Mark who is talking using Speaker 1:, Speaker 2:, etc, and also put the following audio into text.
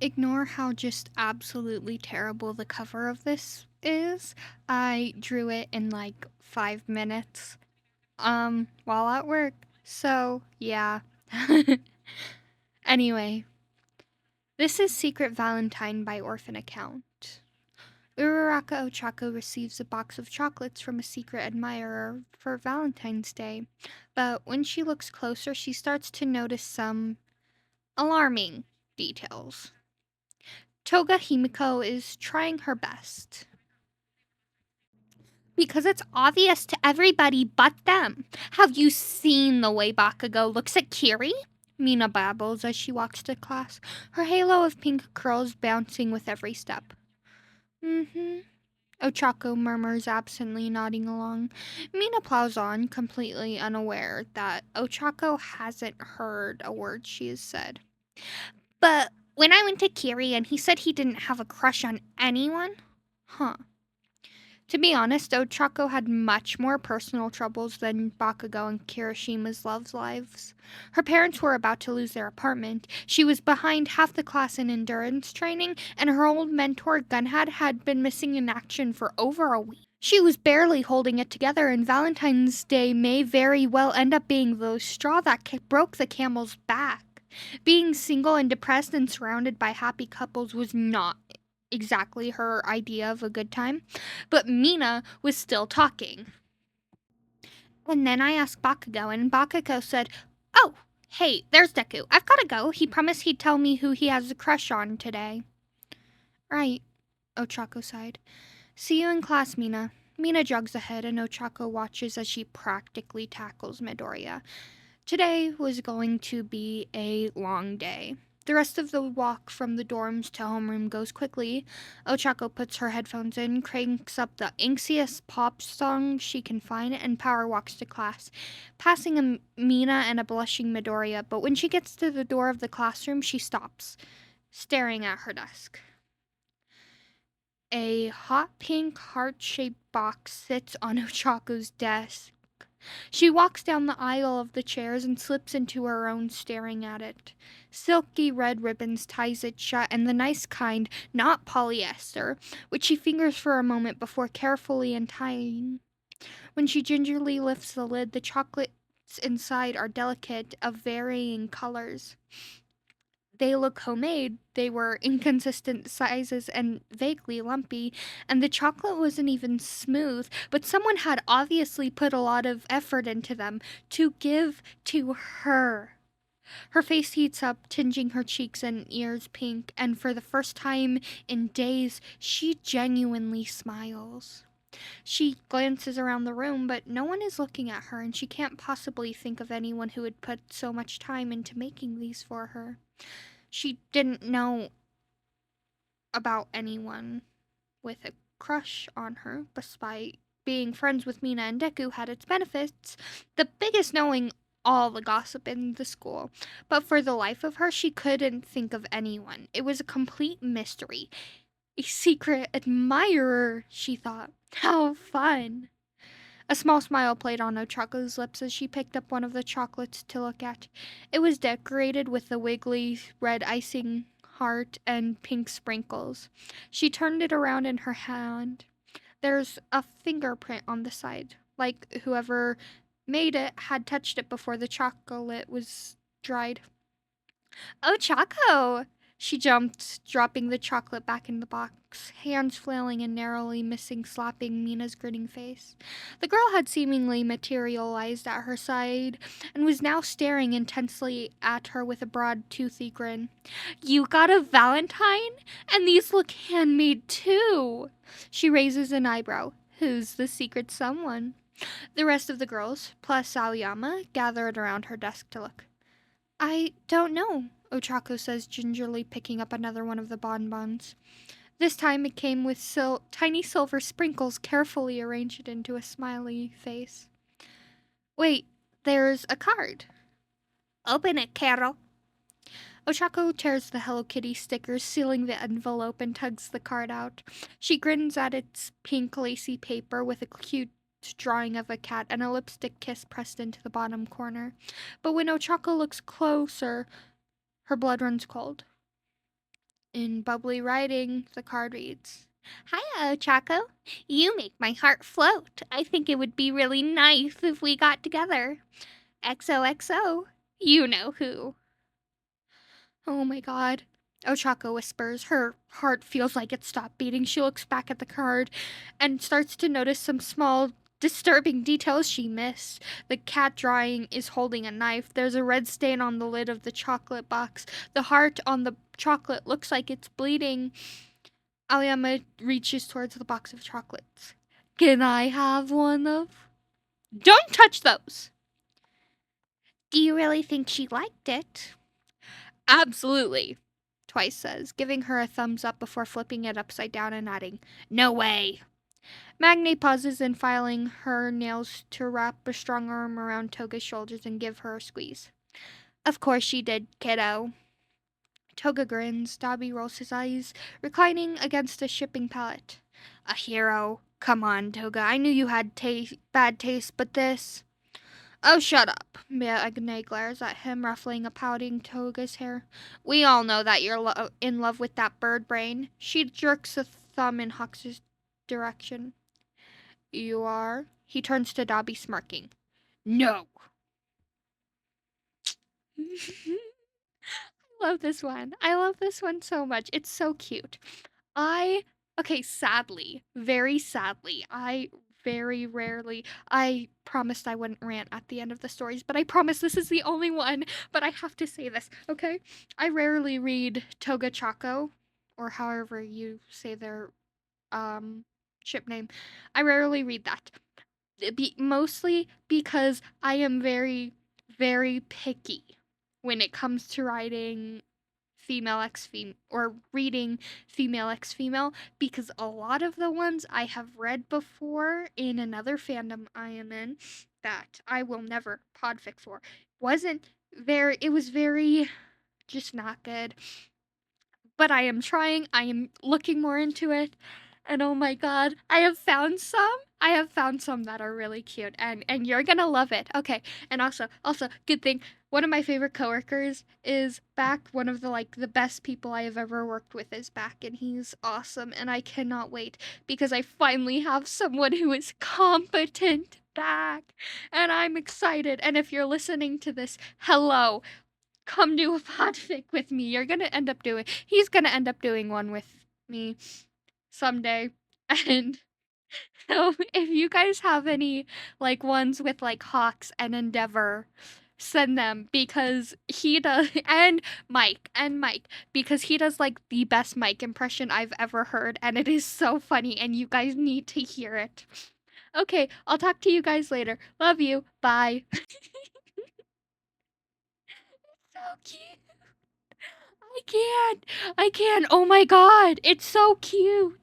Speaker 1: Ignore how just absolutely terrible the cover of this is. I drew it in like 5 minutes while at work. So, yeah. Anyway, this is Secret Valentine by Orphan Account. Uraraka Ochaco receives a box of chocolates from a secret admirer for Valentine's Day, but when she looks closer, she starts to notice some alarming details. Toga Himiko is trying her best. Because it's obvious to everybody but them. Have you seen the way Bakugo looks at Kiri? Mina babbles as she walks to class, her halo of pink curls bouncing with every step. Mm-hmm. Ochako murmurs absently, nodding along. Mina plows on, completely unaware that Ochako hasn't heard a word she has said. But when I went to Kiri and he said he didn't have a crush on anyone? Huh. To be honest, Ochako had much more personal troubles than Bakugo and Kirishima's love lives. Her parents were about to lose their apartment, she was behind half the class in endurance training, and her old mentor Gunhead had been missing in action for over a week. She was barely holding it together, and Valentine's Day may very well end up being the straw that broke the camel's back. Being single and depressed and surrounded by happy couples was not exactly her idea of a good time, but Mina was still talking. And then I asked Bakugo, and Bakugo said, "Oh, hey, there's Deku. I've gotta go. He promised he'd tell me who he has a crush on today." Right, Ochako sighed. "See you in class, Mina." Mina jogs ahead, and Ochako watches as she practically tackles Midoriya. Today was going to be a long day. The rest of the walk from the dorms to homeroom goes quickly. Ochako puts her headphones in, cranks up the inksiest pop song she can find, and power walks to class, passing a Mina and a blushing Midoriya. But when she gets to the door of the classroom, she stops, staring at her desk. A hot pink heart-shaped box sits on Ochako's desk. She walks down the aisle of the chairs and slips into her own, staring at it. Silky red ribbons ties it shut, and the nice kind, not polyester, which she fingers for a moment before carefully untying. When she gingerly lifts the lid, the chocolates inside are delicate, of varying colors. They look homemade, they were inconsistent sizes and vaguely lumpy, and the chocolate wasn't even smooth, but someone had obviously put a lot of effort into them to give to her. Her face heats up, tinging her cheeks and ears pink, and for the first time in days, she genuinely smiles. She glances around the room, but no one is looking at her, and she can't possibly think of anyone who had put so much time into making these for her. She didn't know about anyone with a crush on her, despite being friends with Mina and Deku had its benefits, the biggest knowing all the gossip in the school. But for the life of her, she couldn't think of anyone. It was a complete mystery. A secret admirer, she thought. How fun! A small smile played on Ochako's lips as she picked up one of the chocolates to look at. It was decorated with a wiggly red icing heart and pink sprinkles. She turned it around in her hand. There's a fingerprint on the side, like whoever made it had touched it before the chocolate was dried. "Oh, Choco!" She jumped, dropping the chocolate back in the box, hands flailing and narrowly missing slapping Mina's grinning face. The girl had seemingly materialized at her side and was now staring intensely at her with a broad, toothy grin. "You got a Valentine? And these look handmade too!" She raises an eyebrow. Who's the secret someone? The rest of the girls, plus Aoyama, gathered around her desk to look. "I don't know," Ochako says, gingerly picking up another one of the bonbons. This time it came with tiny silver sprinkles carefully arranged into a smiley face. "Wait, there's a card." "Open it, Carol." Ochako tears the Hello Kitty sticker, sealing the envelope, and tugs the card out. She grins at its pink lacy paper with a cute drawing of a cat and a lipstick kiss pressed into the bottom corner. But when Ochako looks closer, her blood runs cold. In bubbly writing, the card reads, Hiya, Ochaco. You make my heart float. I think it would be really nice if we got together. XOXO. You know who. Oh my god. Ochaco whispers. Her heart feels like it stopped beating. She looks back at the card and starts to notice some small, disturbing details she missed. The cat drawing is holding a knife. There's a red stain on the lid of the chocolate box. The heart on the chocolate looks like it's bleeding. Aoyama reaches towards the box of chocolates. Can I have one of? Don't touch those! Do you really think she liked it? Absolutely, Twice says, giving her a thumbs up before flipping it upside down and adding, No way. Magne pauses in filing her nails to wrap a strong arm around Toga's shoulders and give her a squeeze. Of course she did, kiddo. Toga grins. Dobby rolls his eyes, reclining against a shipping pallet. A hero. Come on, Toga. I knew you had bad taste, but this... Oh, shut up. Magne glares at him, ruffling a pouting Toga's hair. We all know that you're in love with that bird brain. She jerks a thumb in Hawks' direction. You are? He turns to Dobby, smirking. No. I love this one. I love this one so much. It's so cute. Sadly, very sadly, I very rarely, I promised I wouldn't rant at the end of the stories, but I promise this is the only one, but I have to say this, okay? I rarely read TogaChaco, or however you say their, ship name. I rarely read that. Mostly because I am very, very picky when it comes to writing female x female or reading female x female, because a lot of the ones I have read before in another fandom I am in that I will never podfic for it was very just not good. But I am trying, I am looking more into it, and oh my god, I have found some. I have found some that are really cute, and you're gonna love it. Okay, and also good thing, one of my favorite coworkers is back. One of the best people I have ever worked with is back, and he's awesome, and I cannot wait because I finally have someone who is competent back, and I'm excited. And if you're listening to this, hello, come do a podfic with me. He's gonna end up doing one with me someday. And so if you guys have any like ones with like Hawks and Endeavor, send them because he does and Mike because he does like the best Mike impression I've ever heard, and it is so funny and you guys need to hear it. Okay, I'll talk to you guys later. Love you. Bye. So cute. I can't. Oh my god. It's so cute.